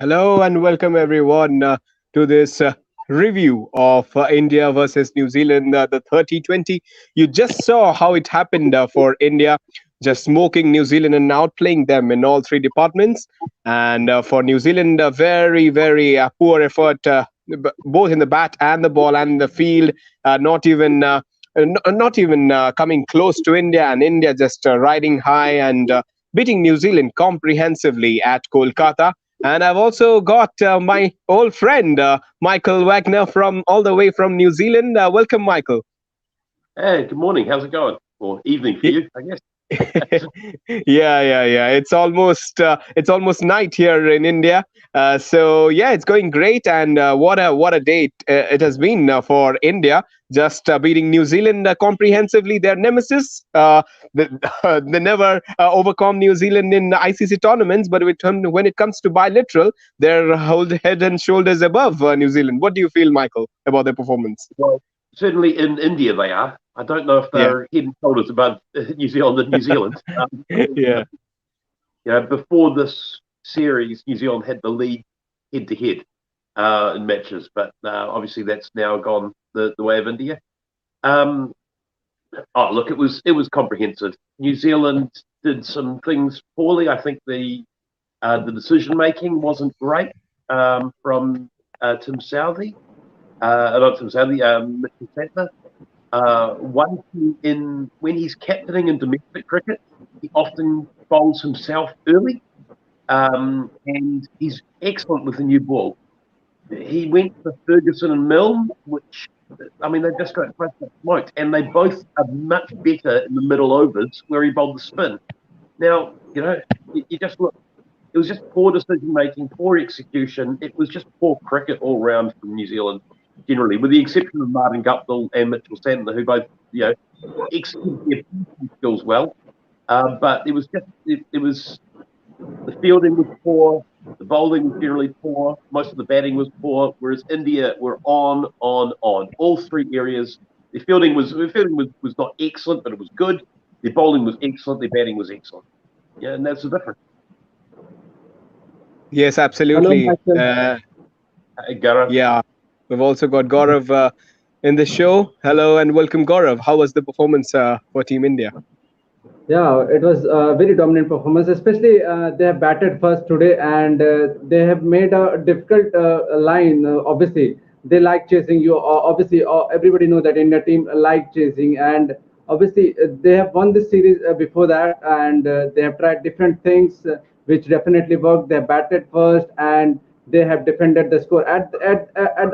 Hello and welcome everyone to this review of India versus New Zealand, the 30-20. You just saw how it happened for India, just smoking New Zealand and outplaying them in all three departments. And for New Zealand, a very poor effort, both in the bat and the ball and the field, not even coming close to India, and India just riding high and beating New Zealand comprehensively at Kolkata. And I've also got my old friend, Michael Wagner, from all the way from New Zealand. Welcome, Michael. Hey, good morning. How's it going? Or evening for you, I guess. Yeah. It's almost night here in India. So yeah, it's going great, and what a day it has been for India. Just beating New Zealand comprehensively, their nemesis. They, they never overcome New Zealand in ICC tournaments, but when it comes to bilateral, they're hold head and shoulders above New Zealand. What do you feel, Michael, about their performance? Well, certainly in India they are. I don't know if Yeah, they're head and shoulders above New Zealand and New Zealand. yeah. Before this series, New Zealand had the lead head to head in matches, but obviously that's now gone the way of India. Um, Look, it was comprehensive. New Zealand did some things poorly. I think the decision making wasn't great from Tim Southey. Not Tim Southey, Mr. Santner. One thing in when he's captaining in domestic cricket, he often bowls himself early, and he's excellent with the new ball. He went for Ferguson and Milne, which I mean they just got smoked, and they both are much better in the middle overs where he bowled the spin. Now you just look. It was just poor decision making, poor execution. It was just poor cricket all round from New Zealand generally, with the exception of Martin Guptill and Mitchell Santner, who both executed their skills well. But it was the fielding was poor, the bowling was generally poor, most of the batting was poor. Whereas India were on all three areas. Their fielding was not excellent, but it was good. Their bowling was excellent. Their batting was excellent. Yeah, and that's the difference. Yes, Hello, absolutely. Michael. Gaurav. Yeah, we've also got Gaurav in the show. Hello and welcome, Gaurav. How was the performance for Team India? Yeah, it was a very dominant performance. Especially they have batted first today, and they have made a difficult line. Obviously, they like chasing you. Obviously, everybody know that India team like chasing, and obviously they have won this series before that, and they have tried different things which definitely worked. They batted first, and they have defended the score at the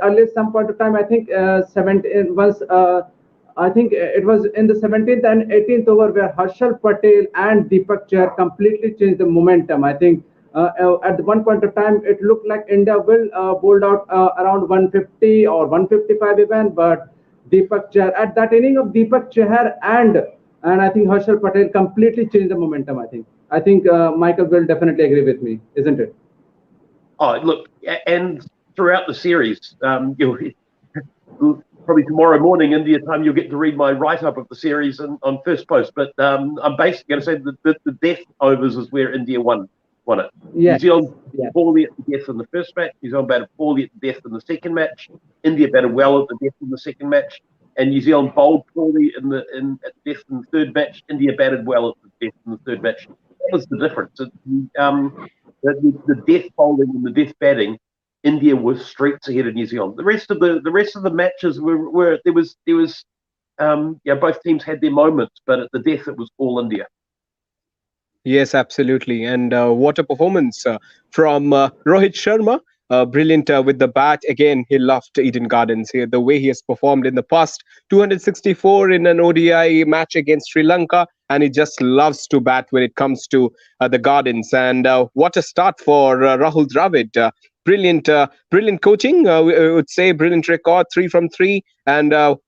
earliest some point of time. I think 17 once. I think it was in the 17th and 18th over where Harshal Patel and Deepak Chahar completely changed the momentum. I think at one point of time it looked like India will bowled out around 150 or 155 even, but Deepak Chahar at that inning of Deepak Chahar and I think Harshal Patel completely changed the momentum. I think Michael will definitely agree with me, isn't it? Oh, look, and throughout the series, probably tomorrow morning India time, you'll get to read my write-up of the series on First Post. But I'm basically going to say that the death overs is where India won it. New Yes. Zealand Yes. poorly at the death in the first match. New Zealand batted poorly at the death in the second match. India batted well at the death in the second match. And New Zealand bowled poorly at the death in the third match. India batted well at the death in the third match. That was the difference. The death bowling and the death batting, India was streets ahead of New Zealand. The rest of the matches were both teams had their moments, but at the death it was all India. Yes, absolutely. And what a performance from Rohit Sharma. Brilliant with the bat. Again, he loved Eden Gardens here. The way he has performed in the past, 264 in an ODI match against Sri Lanka, and he just loves to bat when it comes to the Gardens. And what a start for Rahul Dravid. Brilliant coaching. We would say brilliant record, three from three. And how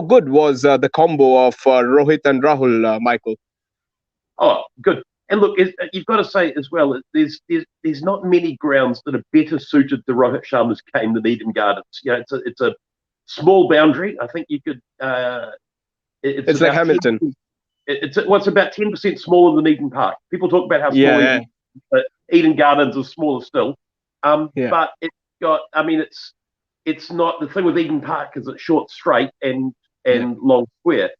good was the combo of Rohit and Rahul, Michael? Oh, good. And look, you've got to say as well, there's not many grounds that are better suited to Rohit Sharma's game than Eden Gardens. It's a small boundary. I think you could. It's It's like about 10, Hamilton. it's about 10% smaller than Eden Park. People talk about how small Yeah, Eden Gardens is smaller still. Yeah. But it's got. I mean, it's not the thing with Eden Park is it's short, straight, and Yeah. long square.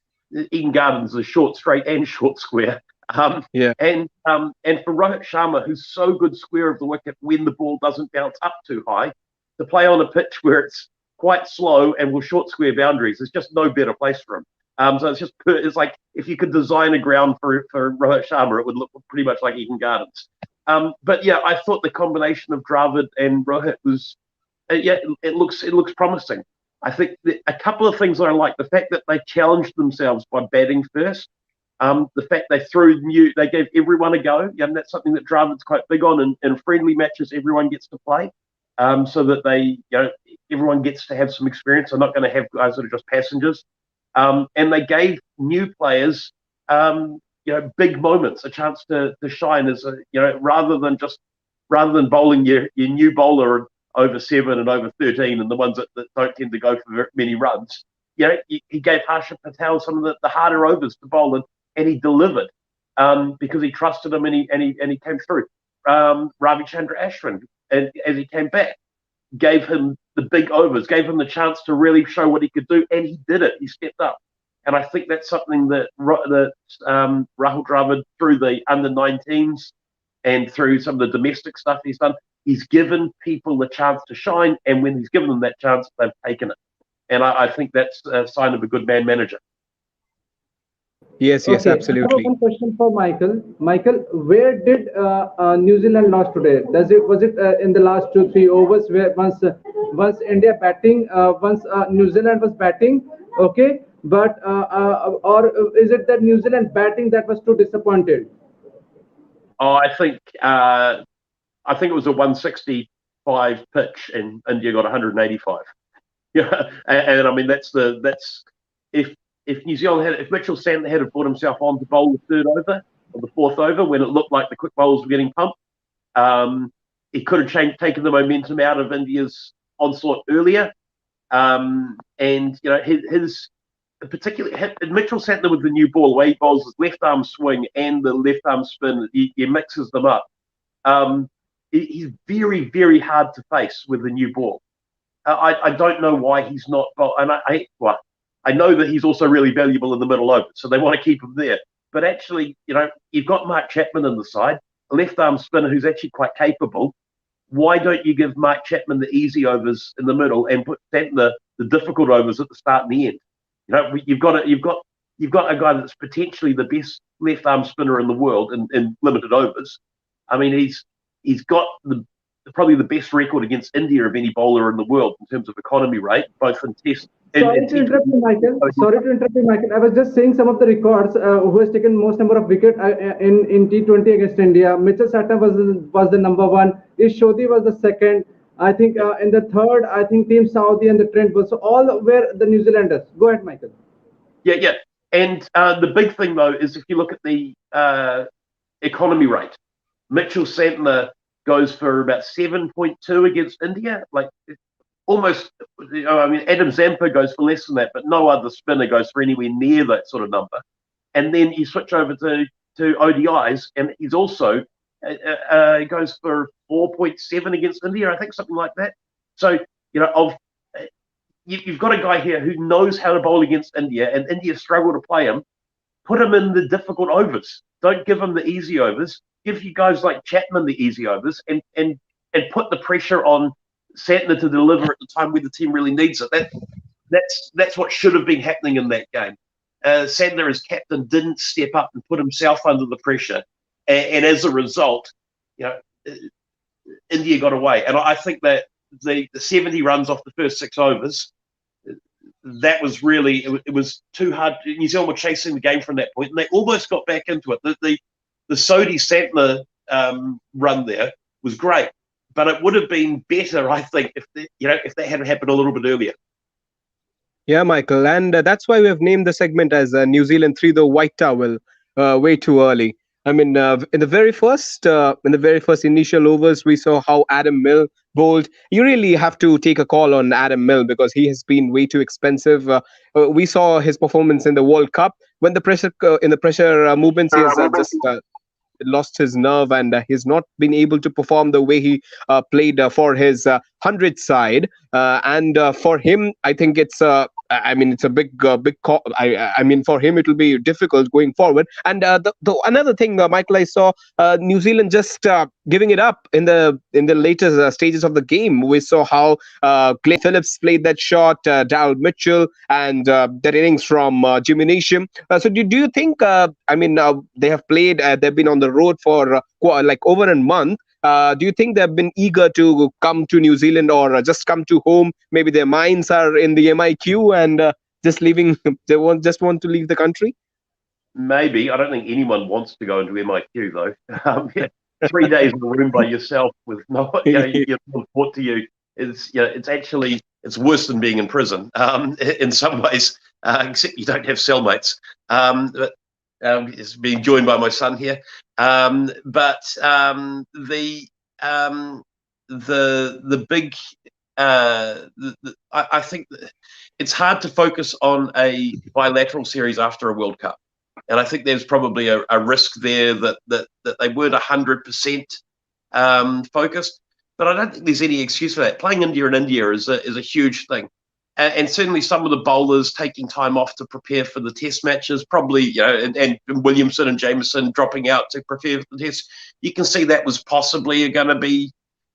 Eden Gardens is short, straight, and short square. Um, Yeah. and for Rohit Sharma, who's so good square of the wicket when the ball doesn't bounce up too high, to play on a pitch where it's quite slow and with short square boundaries, there's just no better place for him. So it's like if you could design a ground for Rohit Sharma, it would look pretty much like Eden Gardens. But yeah, I thought the combination of Dravid and Rohit was yeah, it looks promising. I think a couple of things that I like the fact that they challenged themselves by batting first. The fact they gave everyone a go. Yeah, and that's something that Dravid's quite big on in friendly matches. Everyone gets to play, so that everyone gets to have some experience. They're not going to have guys that are just passengers. And they gave new players, big moments, a chance to shine as rather than bowling your new bowler over 7 and over 13 and the ones that don't tend to go for many runs. He gave Harshal Patel some of the harder overs to bowl and he delivered because he trusted him and he came through. Ravi Chandra Ashwin, and as he came back, gave him the big overs, gave him the chance to really show what he could do, and he did it. He stepped up, and I think that's something that Rahul Dravid, through the under-19s and through some of the domestic stuff he's done, he's given people the chance to shine, and when he's given them that chance, they've taken it. And I think that's a sign of a good man manager. Yes, yes, Okay, I have absolutely. one question for Michael. Michael, where did New Zealand lost today? Was it in the last 2 3 overs where once India batting, once New Zealand was batting? Okay, but or is it that New Zealand batting that was too disappointed? Oh, I think it was a 165 pitch, and India got 185. Yeah, and I mean that's if New Zealand if Mitchell Santner had brought himself on to bowl the third over or the fourth over when it looked like the quick bowlers were getting pumped, he could have taken the momentum out of India's onslaught earlier. And his particularly Mitchell Santner with the new ball, the way he bowls his left arm swing and the left arm spin, he mixes them up. Um, he's very, very hard to face with the new ball. I don't know why he's not. And I know that he's also really valuable in the middle over, so they want to keep him there. But actually, you've got Mark Chapman on the side, a left arm spinner who's actually quite capable. Why don't you give Mark Chapman the easy overs in the middle and put Santner the difficult overs at the start and the end? You've got a guy that's potentially the best left arm spinner in the world in limited overs. I mean, he's got probably the best record against India of any bowler in the world in terms of economy rate, both in Test Sorry and to interrupt you, Michael. T20. Sorry to interrupt you, Michael. I was just saying some of the records. Who has taken most number of wicket in T20 against India? Mitchell Santner was the number one. Ish Sodhi was the second. I think in the third, I think Team Saudi and the Trent was, so all were the New Zealanders. Go ahead, Michael. Yeah. And the big thing though is if you look at the economy rate, Mitchell Santner goes for about 7.2 against India, like almost. I mean, Adam Zampa goes for less than that, but no other spinner goes for anywhere near that sort of number. And then you switch over to ODIs, and he's also goes for 4.7 against India, I think, something like that. So you've got a guy here who knows how to bowl against India, and India struggle to play him. Put him in the difficult overs. Don't give him the easy overs. Give you guys like Chapman the easy overs, and put the pressure on Santner to deliver at the time where the team really needs it. That's what should have been happening in that game. Santner as captain didn't step up and put himself under the pressure, and as a result, India got away. And I think that the 70 runs off the first 6 overs, that was really it was too hard. New Zealand were chasing the game from that point, and they almost got back into it. The Sodhi Santner run there was great, but it would have been better, I think, if that had happened a little bit earlier. Yeah, Michael, and that's why we have named the segment as New Zealand 3 the White Towel way too early. I mean, in the very first initial overs, we saw how Adam Milne bowled. You really have to take a call on Adam Milne because he has been way too expensive. We saw his performance in the World Cup when the pressure movements he has just lost his nerve, and he's not been able to perform the way he played for his 100 side. And for him, I think I mean, it's a big call. I mean, for him, it will be difficult going forward. And the another thing, Michael, I saw New Zealand just giving it up in the later stages of the game. We saw how Glenn Phillips played that shot, Darryl Mitchell, and that innings from Jimmy Neesham. So do you think? I mean, they have played. They've been on the road for like over a month. Do you think they've been eager to come to New Zealand, or just come to home? Maybe their minds are in the MIQ and just leaving. They just want to leave the country. Maybe. I don't think anyone wants to go into MIQ though. Yeah, 3 days in a room by yourself with no, you're put to you. It's actually worse than being in prison in some ways, except you don't have cellmates. But it's being joined by my son here. But the big I think it's hard to focus on a bilateral series after a World Cup, and I think there's probably a risk there that they weren't 100% focused. But I don't think there's any excuse for that. Playing India in India is a huge thing. And certainly some of the bowlers taking time off to prepare for the test matches, probably, and Williamson and Jameson dropping out to prepare for the test. You can see that was possibly going to be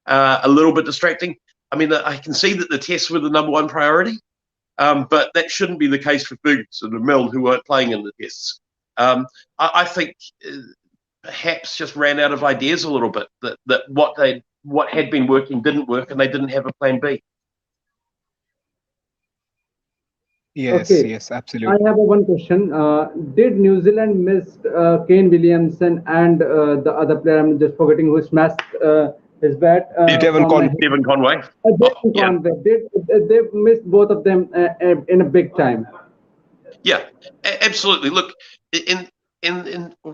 a little bit distracting. I mean, I can see that the tests were the number one priority, but that shouldn't be the case for Ferguson and Milne, who weren't playing in the tests. I think perhaps just ran out of ideas a little bit, that what had been working didn't work, and they didn't have a plan B. Yes, Okay, yes, I absolutely. have one question. Did New Zealand miss Kane Williamson and the other player? I'm just forgetting who smashed his bat Devon from Conway. Devon Conway. Jason Yeah. Conway. They missed both of them in a big time. Yeah, absolutely. Look, in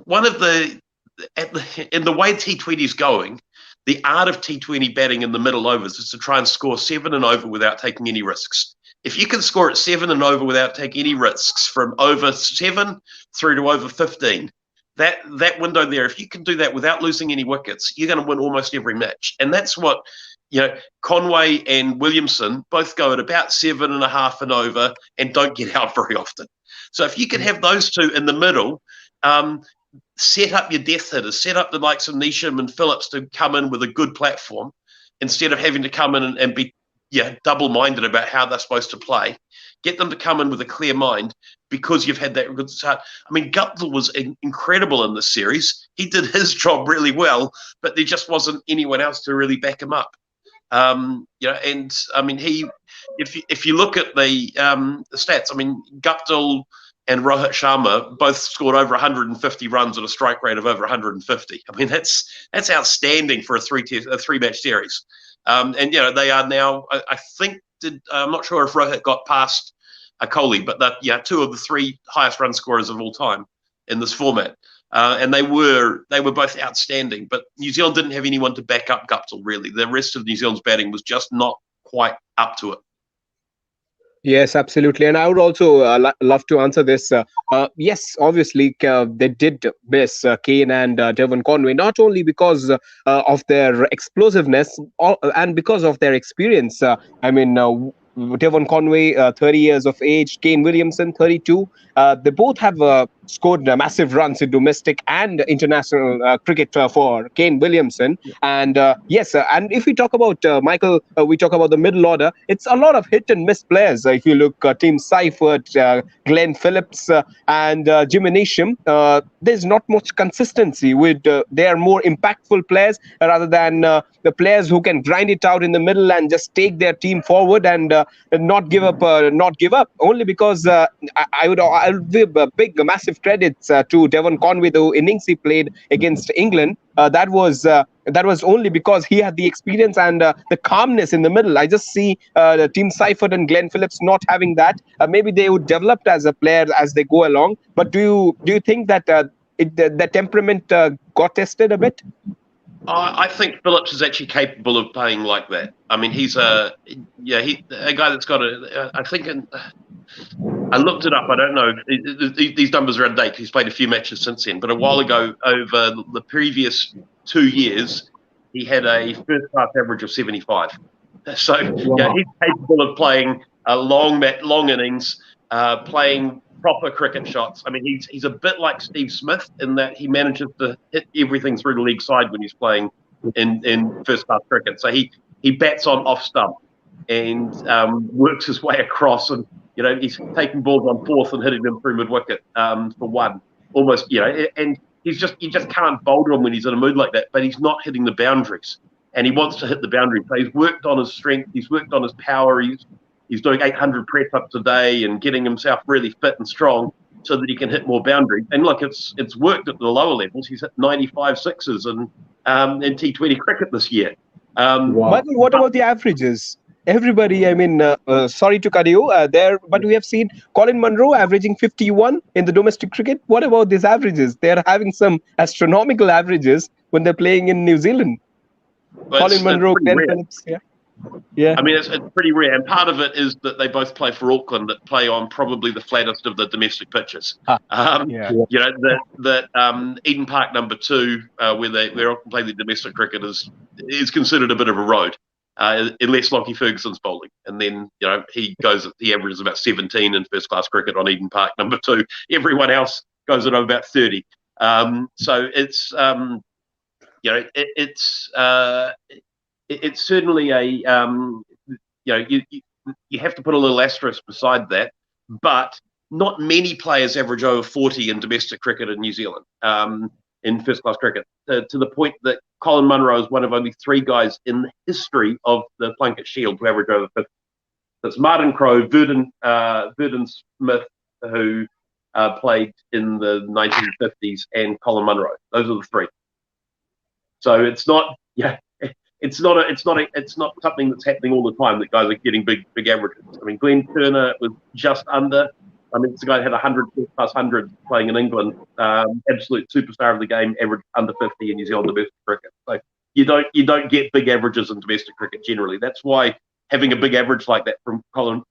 one of in the way T20 is going, the art of T20 batting in the middle overs is to try and score 7 and over without taking any risks. If you can score at 7 and over without taking any risks from over 7 through to over 15, that window there, if you can do that without losing any wickets, you're going to win almost every match. And that's what, Conway and Williamson both go at about 7.5 and over and don't get out very often. So if you can have those two in the middle, set up your death hitters, set up the likes of Neesham and Phillips to come in with a good platform instead of having to come in and be double-minded about how they're supposed to play. Get them to come in with a clear mind because you've had that good start. I mean, Guptill was incredible in this series. He did his job really well, but there just wasn't anyone else to really back him up. And I mean, if you look at the stats, I mean, Guptill and Rohit Sharma both scored over 150 runs at a strike rate of over 150. I mean, that's outstanding for a three-match series. And they are now. I think I'm not sure if Rohit got past Kohli, but two of the 3 highest run scorers of all time in this format. And they were both outstanding. But New Zealand didn't have anyone to back up Guptill, really. The rest of New Zealand's batting was just not quite up to it. Yes, absolutely. And I would also love to answer this. Yes, obviously, they did miss Kane and Devon Conway, not only because of their explosiveness and because of their experience. I mean, Devon Conway, 30 years of age, Kane Williamson, 32. They both have scored massive runs in domestic and international cricket for Kane Williamson. And yes, and if we talk about Michael, we talk about the middle order. It's a lot of hit and miss players. If you look, Tim Seifert, Glenn Phillips, and Jimmy Neesham, there's not much consistency. They are more impactful players rather than the players who can grind it out in the middle and just take their team forward and not give up. Only because I would give massive credits to Devon Conway, the innings he played against England. That was only because he had the experience and the calmness in the middle. I just see the Team Seifert and Glenn Phillips not having that. Maybe they would develop as a player as they go along. But do you think that the temperament got tested a bit? I think Phillips is actually capable of playing like that. I mean, he's a guy that's got I think I looked it up. I don't know. These numbers are out of date. He's played a few matches since then. But a while ago, over the previous 2 years, he had a first-class average of 75. So Wow. he's capable of playing a long innings, playing proper cricket shots. I mean, he's a bit like Steve Smith in that he manages to hit everything through the leg side when he's playing in first-class cricket. So he bats on off stump and works his way across, and he's taking balls on fourth and hitting them through mid wicket for one, almost. And you just can't boulder him when he's in a mood like that. But he's not hitting the boundaries, and he wants to hit the boundaries. So he's worked on his strength, he's worked on his power. He's doing 800 press ups a day and getting himself really fit and strong so that he can hit more boundaries. And look, it's worked at the lower levels. He's hit 95 sixes in T20 cricket this year. Wow. Michael, what about the averages? Everybody, I mean, sorry to cut you there, but we have seen Colin Munro averaging 51 in the domestic cricket. What about these averages? They're having some astronomical averages when they're playing in New Zealand. But Colin Munro, pretty Glenn rare. Phillips, yeah. I mean, it's pretty rare, and part of it is that they both play for Auckland, that play on probably the flattest of the domestic pitches. Yeah. Eden Park number 2, where Auckland play the domestic cricket, is considered a bit of a road, unless Lockie Ferguson's bowling, and then he averages about 17 in first class cricket on Eden Park number 2. Everyone else goes at about 30. So it's it's certainly a you have to put a little asterisk beside that, but not many players average over 40 in domestic cricket in New Zealand, in first class cricket, to the point that Colin Munro is one of only 3 guys in the history of the Plunket Shield to average over 50. That's Martin Crowe, Verdon Smith, who played in the 1950s, and Colin Munro. Those are the 3. So it's not It's not something that's happening all the time that guys are getting big averages. I mean, Glenn Turner was just under. I mean, it's a guy that had 100 plus 100 playing in England. Absolute superstar of the game, averaged under 50 in New Zealand domestic cricket. So you don't get big averages in domestic cricket generally. That's why having a big average like that from Glenn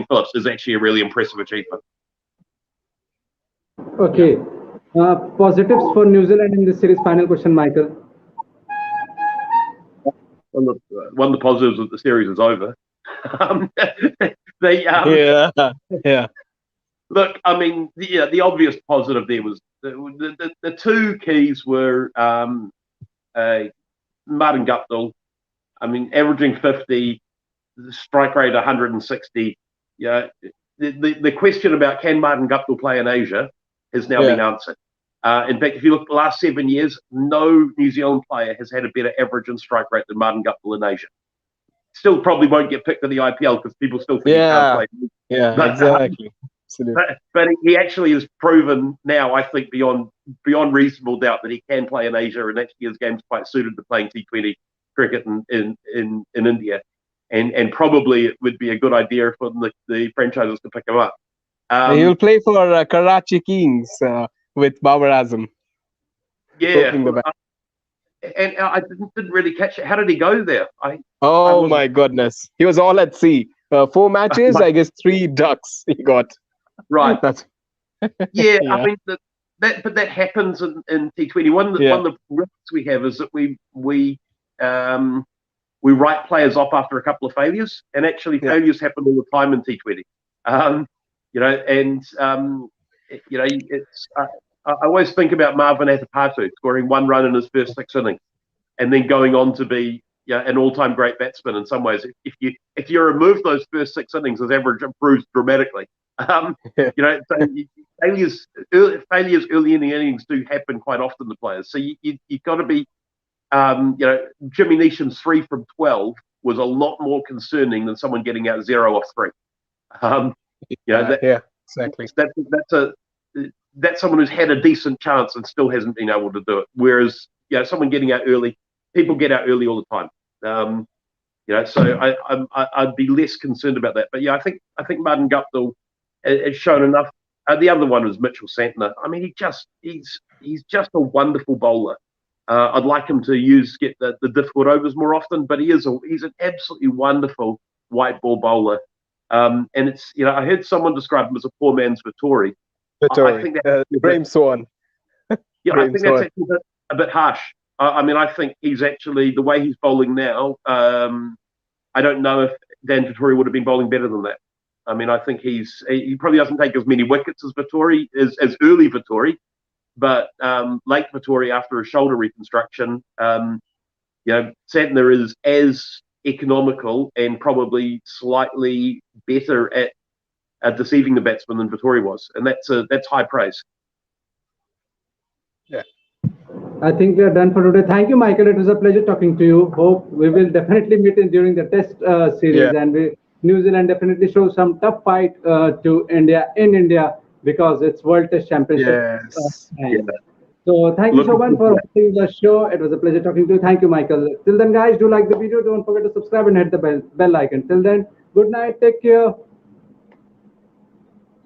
Phillips is actually a really impressive achievement. Okay. Positives for New Zealand in this series. Final question, Michael. One of the positives of the series is over. Yeah. Look, I mean, the obvious positive there was the 2 keys were Martin Guptill. I mean, averaging 50, strike rate 160. Yeah, the question about can Martin Guptill play in Asia has now been answered. In fact, if you look at the last 7 years, no New Zealand player has had a better average and strike rate than Martin Guptill in Asia. Still probably won't get picked in the IPL because people still think he can't play. Yeah, But, exactly. but he actually has proven now, I think, beyond reasonable doubt that he can play in Asia, and actually his game's quite suited to playing T20 cricket in India. And probably it would be a good idea for the franchises to pick him up. He'll play for Karachi Kings with Babar Azam. Yeah. And I didn't really catch it. How did he go there? My goodness. He was all at sea. 4 matches, I guess 3 ducks he got. Right. Yeah. I mean, that happens in T20. One of the risks we have is that we write players off after a couple of failures, and actually failures happen all the time in T20. I always think about Marvin Atapatu scoring 1 run in his first 6 innings, and then going on to be an all-time great batsman. In some ways, if you remove those first 6 innings, his average improves dramatically. So failures early in the innings do happen quite often to players. So you've got to be, Jimmy Neesham's 3 from 12 was a lot more concerning than someone getting out 0 off 3. Exactly. That's someone who's had a decent chance and still hasn't been able to do it. Whereas, someone getting out early, people get out early all the time. So I'd be less concerned about that. But I think Martin Guptill has shown enough. The other one was Mitchell Santner. I mean, he's just a wonderful bowler. I'd like him to get the difficult overs more often, but he's an absolutely wonderful white ball bowler. And it's, I heard someone describe him as a poor man's Vittori. I Vittori, think that's Graham Swan. yeah, I Graham think that's Swan. actually a bit harsh. I mean, I think he's actually, the way he's bowling now, I don't know if Dan Vittori would have been bowling better than that. I mean, I think he probably doesn't take as many wickets as Vittori, as early Vittori, but late Vittori after a shoulder reconstruction, Santner is as economical and probably slightly better at deceiving the batsman than Vittori was, and that's high praise. Yeah. I think we are done for today. Thank you, Michael. It was a pleasure talking to you. Hope we will definitely meet during the test series, and New Zealand definitely shows some tough fight to India in India because it's World Test Championship. Yes. So thank you so much for watching the show. It was a pleasure talking to you. Thank you, Michael. Till then, guys, do like the video. Don't forget to subscribe and hit the bell icon. Till then, good night. Take care.